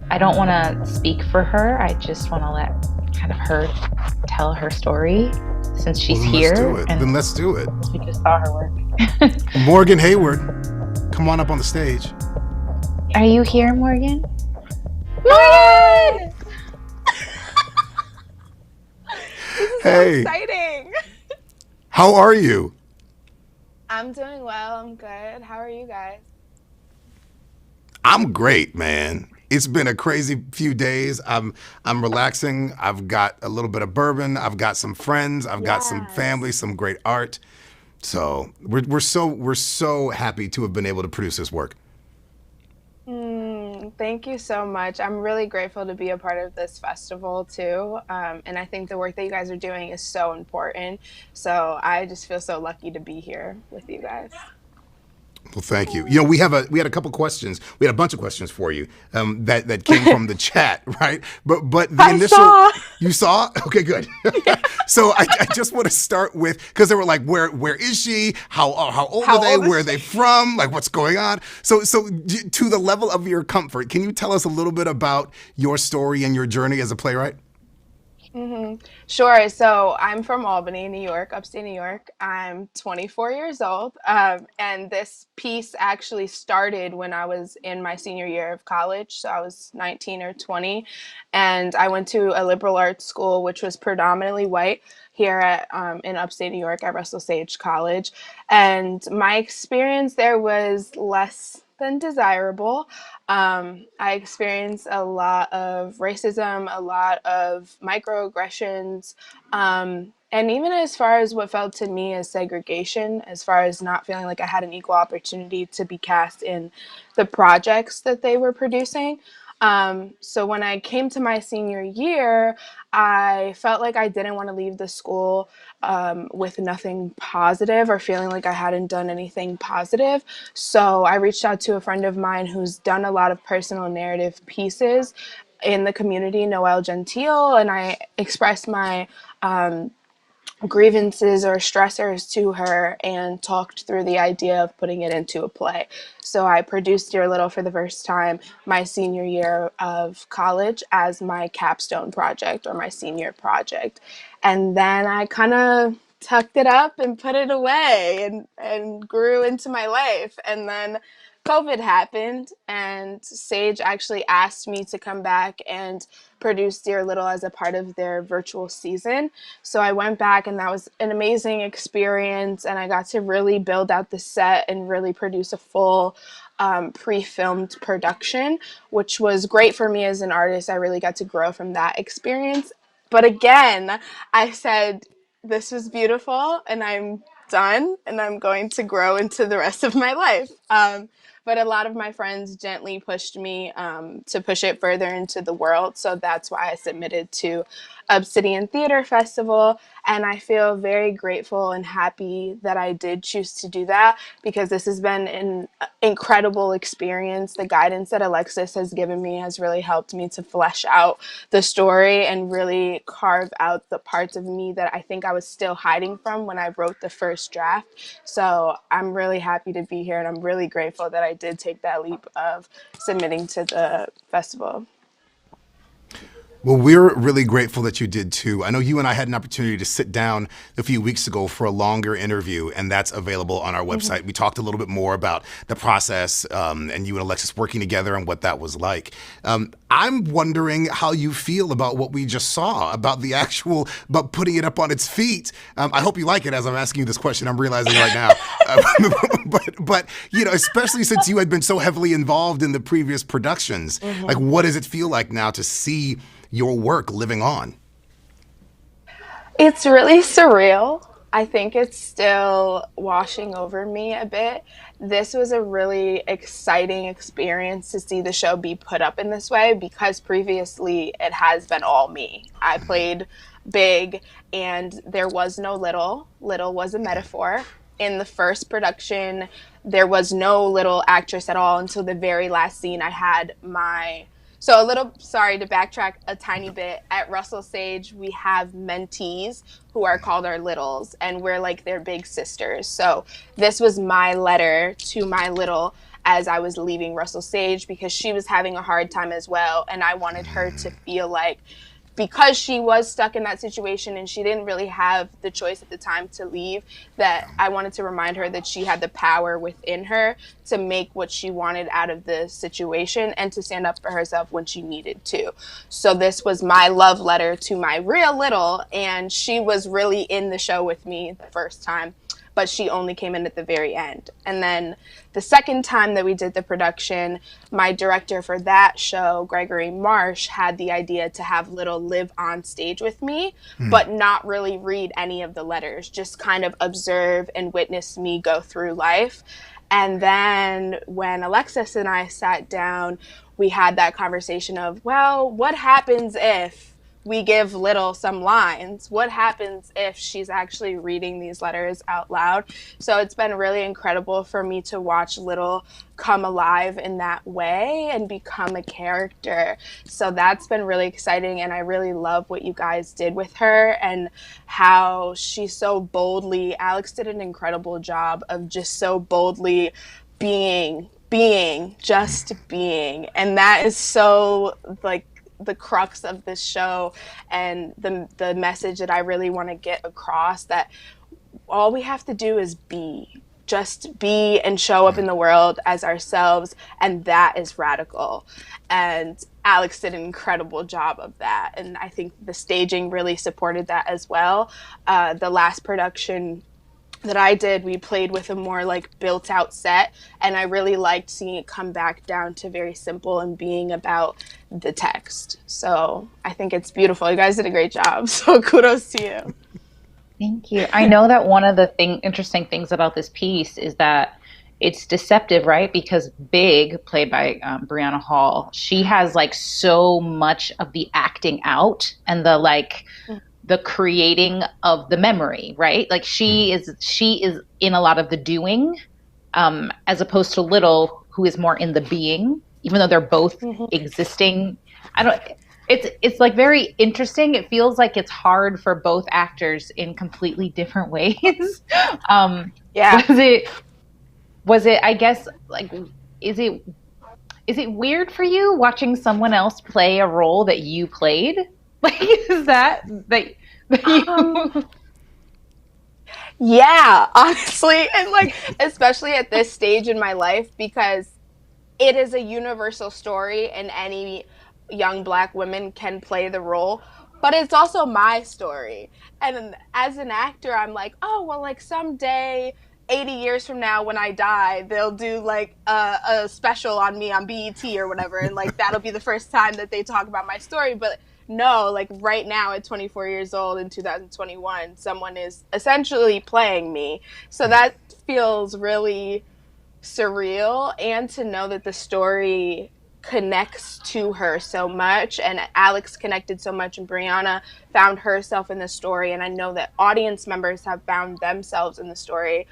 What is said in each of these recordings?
I don't want to speak for her. I just want to let kind of her tell her story since Well, she's then let's do here it. and Then let's do it. we just saw her work. Morgan Hayward, come on up on the stage. Are you here, Morgan? Hi! Morgan! This is so Hey, exciting. how are you? I'm doing well. I'm good. How are you guys? I'm great, man. It's been a crazy few days. I'm relaxing. I've got a little bit of bourbon. I've got some friends. I've got some family, Yes. some great art. So we're so happy to have been able to produce this work. Thank you so much. I'm really grateful to be a part of this festival too. And I think the work that you guys are doing is so important. So I just feel so lucky to be here with you guys. Well, thank you. We had a couple questions. We had a bunch of questions for you that came from the chat, right? But the I initial saw. you saw. Okay, good. So I just want to start with because they were like, where is she? How old are How they? old Where is are they she? from? Like what's going on? So to the level of your comfort, can you tell us a little bit about your story and your journey as a playwright? Sure. So I'm from Albany, New York, upstate New York. I'm 24 years old. And this piece actually started when I was in my senior year of college. So I was 19 or 20. And I went to a liberal arts school, which was predominantly white here in upstate New York at Russell Sage College. And my experience there was less than desirable. I experienced a lot of racism, a lot of microaggressions, and even as far as what felt to me as segregation, as far as not feeling like I had an equal opportunity to be cast in the projects that they were producing. So when I came to my senior year, I felt like I didn't want to leave the school with nothing positive or feeling like I hadn't done anything positive. So I reached out to a friend of mine who's done a lot of personal narrative pieces in the community, Noelle Gentile, and I expressed my grievances or stressors to her and talked through the idea of putting it into a play. So I produced Dear Little for the first time my senior year of college as my capstone project or my senior project. And then I kind of tucked it up and put it away and grew into my life. And then COVID happened, and Sage actually asked me to come back and produce Dear Little as a part of their virtual season. So I went back, and that was an amazing experience. And I got to really build out the set and really produce a full pre filmed production, which was great for me as an artist. I really got to grow from that experience. But again, I said, this was beautiful, and I'm done, and I'm going to grow into the rest of my life. But a lot of my friends gently pushed me to push it further into the world. So that's why I submitted to Obsidian Theater Festival. And I feel very grateful and happy that I did choose to do that because this has been an incredible experience. The guidance that Alexis has given me has really helped me to flesh out the story and really carve out the parts of me that I think I was still hiding from when I wrote the first draft. So I'm really happy to be here, and I'm really grateful that I did take that leap of submitting to the festival. Well, we're really grateful that you did too. I know you and I had an opportunity to sit down a few weeks ago for a longer interview, and that's available on our Mm-hmm. website. We talked a little bit more about the process and you and Alexis working together and what that was like. I'm wondering how you feel about what we just saw, about putting it up on its feet. I hope you like it as I'm asking you this question. I'm realizing right now. But especially since you had been so heavily involved in the previous productions, like Mm-hmm. what does it feel like now to see your work living on? It's really surreal. I think it's still washing over me a bit. This was a really exciting experience to see the show be put up in this way because previously it has been all me. I played big and there was no little. Little was a metaphor. In the first production, there was no little actress at all until the very last scene. I had my so a little, sorry to backtrack a tiny bit. At Russell Sage, we have mentees who are called our littles, and we're like their big sisters. So this was my letter to my little as I was leaving Russell Sage, because she was having a hard time as well. And I wanted her to feel like, because she was stuck in that situation and she didn't really have the choice at the time to leave, that I wanted to remind her that she had the power within her to make what she wanted out of the situation and to stand up for herself when she needed to. So this was my love letter to my real little, and she was really in the show with me the first time, but she only came in at the very end. And then the second time that we did the production, my director for that show, Gregory Marsh, had the idea to have Little live on stage with me, but not really read any of the letters, just kind of observe and witness me go through life. And then when Alexis and I sat down, we had that conversation of, well, what happens if we give Little some lines? What happens if she's actually reading these letters out loud? So it's been really incredible for me to watch Little come alive in that way and become a character. So that's been really exciting, and I really love what you guys did with her and how she so boldly, Alex did an incredible job of just so boldly being, just being. And that is so, like, the crux of this show and the message that I really want to get across, that all we have to do is just be and show up in the world as ourselves, and that is radical. And Alex did an incredible job of that, and I think the staging really supported that as well. The last production that I did, we played with a more like built out set, and I really liked seeing it come back down to very simple and being about the text. So I think it's beautiful. You guys did a great job. So kudos to you. Thank you. I know that one of the interesting things about this piece is that it's deceptive, right? Because Big, played by Brianna Hall, she has like so much of the acting out and the creating of the memory, right? Like she is in a lot of the doing, as opposed to Little, who is more in the being, even though they're both existing. It's like very interesting. It feels like it's hard for both actors in completely different ways. Yeah. Was it, I guess, like, is it weird for you watching someone else play a role that you played? Like, is that you? Yeah, honestly, and like, especially at this stage in my life, because it is a universal story and any young Black women can play the role, but it's also my story. And as an actor, I'm like, oh, well, like someday, 80 years from now when I die, they'll do like a special on me on BET or whatever, and like that'll be the first time that they talk about my story. But no, like right now at 24 years old in 2021, someone is essentially playing me. So that feels really surreal, and to know that the story connects to her so much, and Alex connected so much, and Brianna found herself in the story, and I know that audience members have found themselves in the story.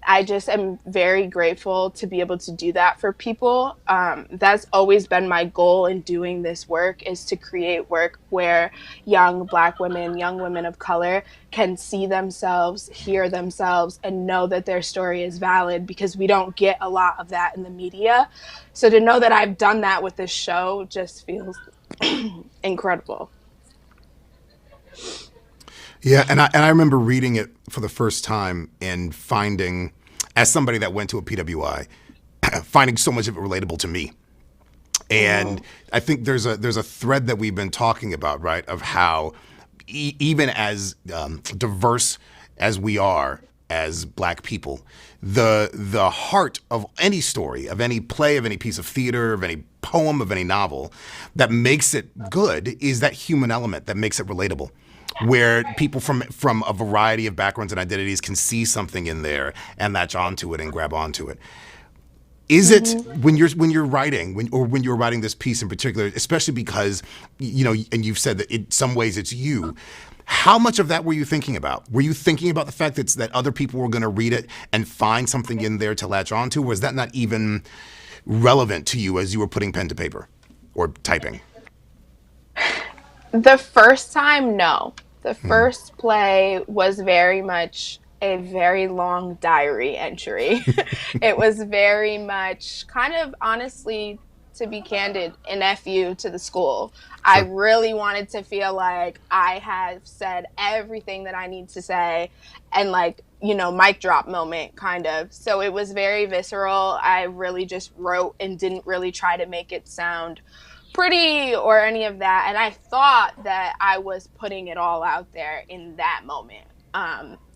I just am very grateful to be able to do that for people. That's always been my goal in doing this work, is to create work where young Black women, young women of color can see themselves, hear themselves, and know that their story is valid, because we don't get a lot of that in the media. So to know that I've done that with this show just feels incredible. Yeah, and I remember reading it for the first time and finding, as somebody that went to a PWI, finding so much of it relatable to me. And I think there's a thread that we've been talking about, right, of how even as diverse as we are as Black people, the heart of any story, of any play, of any piece of theater, of any poem, of any novel, that makes it good is that human element that makes it relatable, where people from a variety of backgrounds and identities can see something in there and latch onto it and grab onto it. Is it when you're writing, when you're writing this piece in particular, especially because, you know, and you've said that in some ways it's you, how much of that were you thinking about? Were you thinking about the fact that other people were going to read it and find something in there to latch onto? Or was that not even relevant to you as you were putting pen to paper or typing? The first time, no. The first play was very much a very long diary entry. It was very much kind of, honestly, to be candid, an FU to the school. I Sure. really wanted to feel like I have said everything that I need to say, and like, mic drop moment kind of. So it was very visceral. I really just wrote and didn't really try to make it sound pretty or any of that. And I thought that I was putting it all out there in that moment.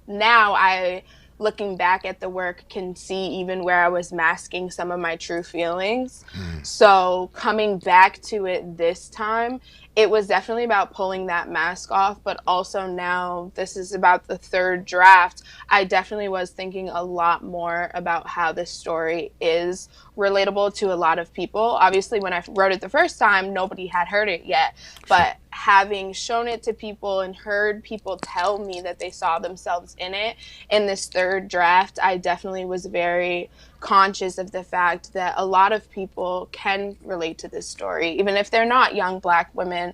Now looking back at the work, can see even where I was masking some of my true feelings. So coming back to it this time, it was definitely about pulling that mask off, but also now this is about the third draft. I definitely was thinking a lot more about how this story is relatable to a lot of people. Obviously, when I wrote it the first time, nobody had heard it yet, but having shown it to people and heard people tell me that they saw themselves in it in this third draft, I definitely was very conscious of the fact that a lot of people can relate to this story, even if they're not young Black women.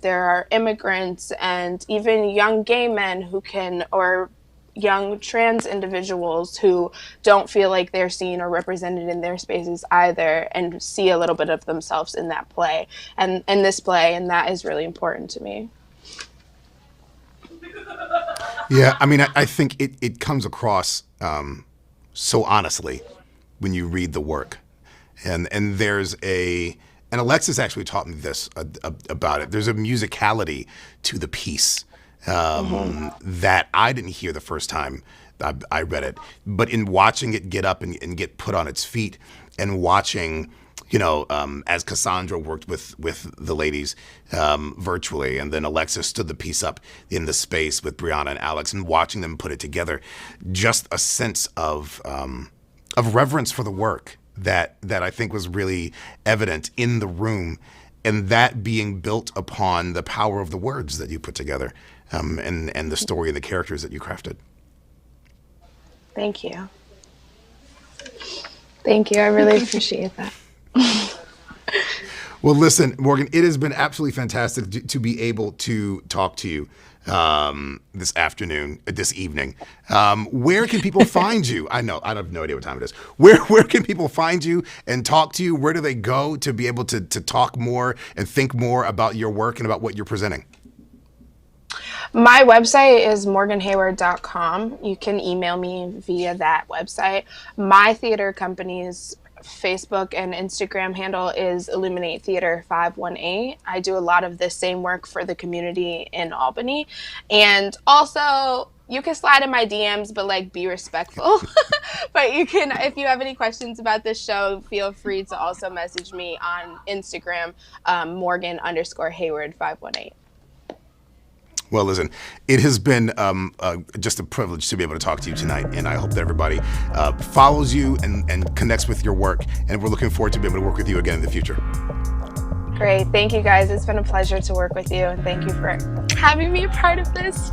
There are immigrants and even young gay men who can, or young trans individuals who don't feel like they're seen or represented in their spaces either, and see a little bit of themselves in that play and in this play, and that is really important to me. Yeah, I mean, I think it comes across so honestly when you read the work, and there's and Alexis actually taught me this about it. There's a musicality to the piece that I didn't hear the first time I read it, but in watching it get up and get put on its feet, and watching, as Cassandra worked with the ladies virtually, and then Alexis stood the piece up in the space with Brianna and Alex, and watching them put it together, just a sense of reverence for the work that I think was really evident in the room, and that being built upon the power of the words that you put together, and the story and the characters that you crafted. Thank you. Thank you. I really appreciate that. Well, listen, Morgan, it has been absolutely fantastic to be able to talk to you this evening. Where can people find you? I have no idea what time it is. Where can people find you and talk to you? Where do they go to be able to talk more and think more about your work and about what you're presenting? My website is morganhayward.com. You can email me via that website. My theater company's Facebook and Instagram handle is Illuminate Theater 518. I do a lot of the same work for the community in Albany. And also, you can slide in my DMs, but be respectful. But you can, if you have any questions about this show, feel free to also message me on Instagram, Morgan_Hayward 518. Well, listen, it has been just a privilege to be able to talk to you tonight, and I hope that everybody follows you and connects with your work, and we're looking forward to being able to work with you again in the future. Great. Thank you, guys. It's been a pleasure to work with you, and thank you for having me a part of this.